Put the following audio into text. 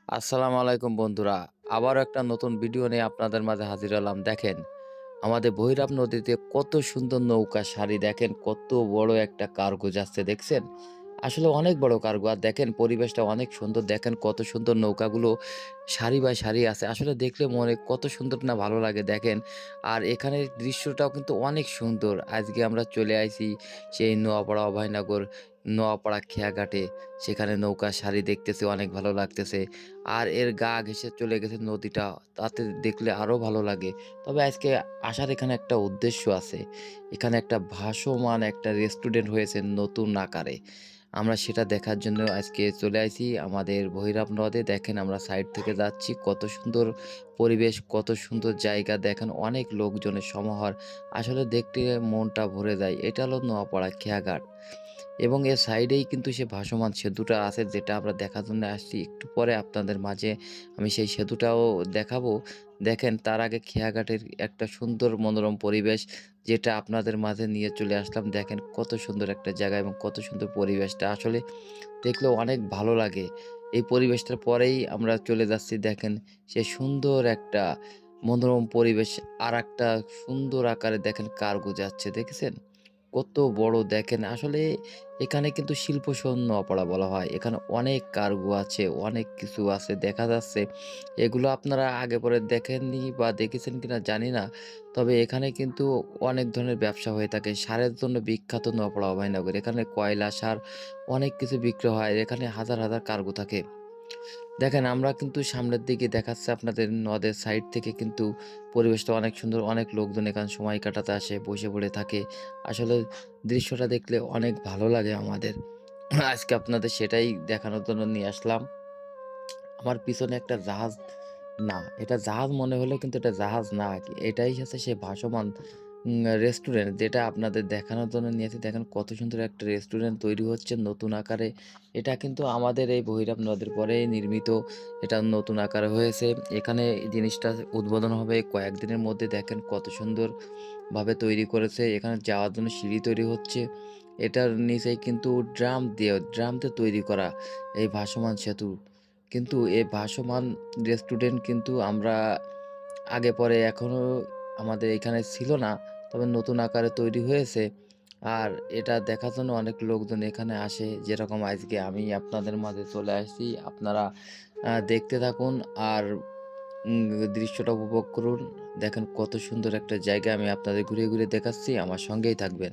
আসসালামু আলাইকুম বন্ধুরা। আবারও একটা নতুন ভিডিও নিয়ে আপনাদের মাঝে হাজির হলাম। দেখেন, আমাদের ভৈরব নদীতে কত সুন্দর নৌকা সারি, দেখেন কত বড় একটা কার্গো যাচ্ছে দেখছেন? আসলে অনেক বড় কার্গো। আর দেখেন পরিবেশটা অনেক সুন্দর। দেখেন কত সুন্দর নৌকাগুলো সারি বাই সারি আছে। আসলে দেখলে মনে কত সুন্দর না ভালো লাগে দেখেন। আর এখানের দৃশ্যটাও কিন্তু অনেক সুন্দর। আজকে আমরা চলে আইছি সেই নোয়াপাড়া অভয়নগর, নোয়াপাড়া খেয়াঘাটে। সেখানে নৌকা সারি দেখতেছি, অনেক ভালো লাগতেছে। আর এর গা ঘেঁষে চলে গেছে নদীটা, তাতে দেখলে আরো ভালো লাগে। তবে আজকে আসার এখানে একটা উদ্দেশ্য আছে। এখানে একটা ভাসমান একটা রেস্টুরেন্ট হয়েছে নতুন আকারে। আমরা সেটা দেখার জন্য আজকে চলে আইছি আমাদের ভৈরব নদে। দেখেন আমরা সাইড থেকে যাচ্ছি, কত সুন্দর পরিবেশ, কত সুন্দর জায়গা দেখেন, অনেক লোকজনের সমাহার। আসলে দেখতে মনটা ভরে যায়। এটা হলো নোয়াপাড়া খেয়াঘাট। এবং এর সাইডেই কিন্তু সে ভাসমান সেতুটা আছে, যেটা আমরা দেখার জন্য আসছি। একটু পরে আপনাদের মাঝে আমি সেই সেতুটাও দেখাবো। দেখেন তার আগে খেয়াঘাটের একটা সুন্দর মনোরম পরিবেশ, যেটা আপনাদের মাঝে নিয়ে চলে আসলাম। দেখেন কত সুন্দর একটা জায়গা এবং কত সুন্দর পরিবেশটা। আসলে দেখলেও অনেক ভালো লাগে। এই পরিবেশটার পরেই আমরা চলে যাচ্ছি, দেখেন সে সুন্দর একটা মনোরম পরিবেশ। আরেকটা সুন্দর আকারে দেখেন কার্গো যাচ্ছে, দেখেছেন? কত বড় দেখেন। আসলে এখানে কিন্তু শিল্প শূন্য অপরা বলা হয়। এখানে অনেক কার্গো আছে, অনেক কিছু আছে দেখা যাচ্ছে। এগুলো আপনারা আগে পরে দেখেননি বা দেখেছেন কিনা জানি না। তবে এখানে কিন্তু অনেক ধরনের ব্যবসা হয়ে থাকে। সারের জন্য বিখ্যাত নওপাড়া অভয়নগর। এখানে কয়লা, সার অনেক কিছু বিক্রি হয়। এখানে হাজার, হাজার কার্গো থাকে। দেখেন আমরা কিন্তু সামনের দিকে দেখাচ্ছে আপনাদের নদের সাইড থেকে কিন্তু পরিবেশটা অনেক সুন্দর। অনেক লোকজন এখানে সময় কাটাতে আসে, বসে পড়ে থাকে। আসলে দৃশ্যটা দেখলে অনেক ভালো লাগে আমাদের। আজকে আপনাদের সেটাই দেখানোর জন্য নিয়ে আসলাম। আমার পিছনে একটা জাহাজ, না এটা জাহাজ মনে হলেও কিন্তু এটা জাহাজ না। এটাই হচ্ছে সেই ভাসমান রেস্টুরেন্ট, যেটা আপনাদের দেখানোর জন্য নিয়েছি। দেখেন কত সুন্দর একটা রেস্টুরেন্ট তৈরি হচ্ছে নতুন আকারে। এটা কিন্তু আমাদের এই ভৈরব নদের পরেই নির্মিত। এটা নতুন আকারে হয়েছে। এখানে এই জিনিসটা উদ্বোধন হবে কয়েকদিনের মধ্যে। দেখেন কত সুন্দরভাবে তৈরি করেছে। এখানে যাওয়ার জন্য সিঁড়ি তৈরি হচ্ছে। এটার নিচেই কিন্তু ড্রাম দিয়ে তৈরি করা এই ভাসমান সেতু। কিন্তু এই ভাসমান রেস্টুরেন্ট কিন্তু আমরা আগে পরে এখনো আমাদের এখানে ছিল না। তবে নতুন আকারে তৈরি হয়েছে। আর এটা দেখার জন্য অনেক লোকজন এখানে আসে। যেরকম আজকে আমি আপনাদের মাঝে চলে আসছি। আপনারা দেখতে থাকুন আর উম দৃশ্যটা উপভোগ করুন। দেখেন কত সুন্দর একটা জায়গা আমি আপনাদের ঘুরিয়ে, ঘুরিয়ে দেখাচ্ছি। আমার সঙ্গেই থাকবেন।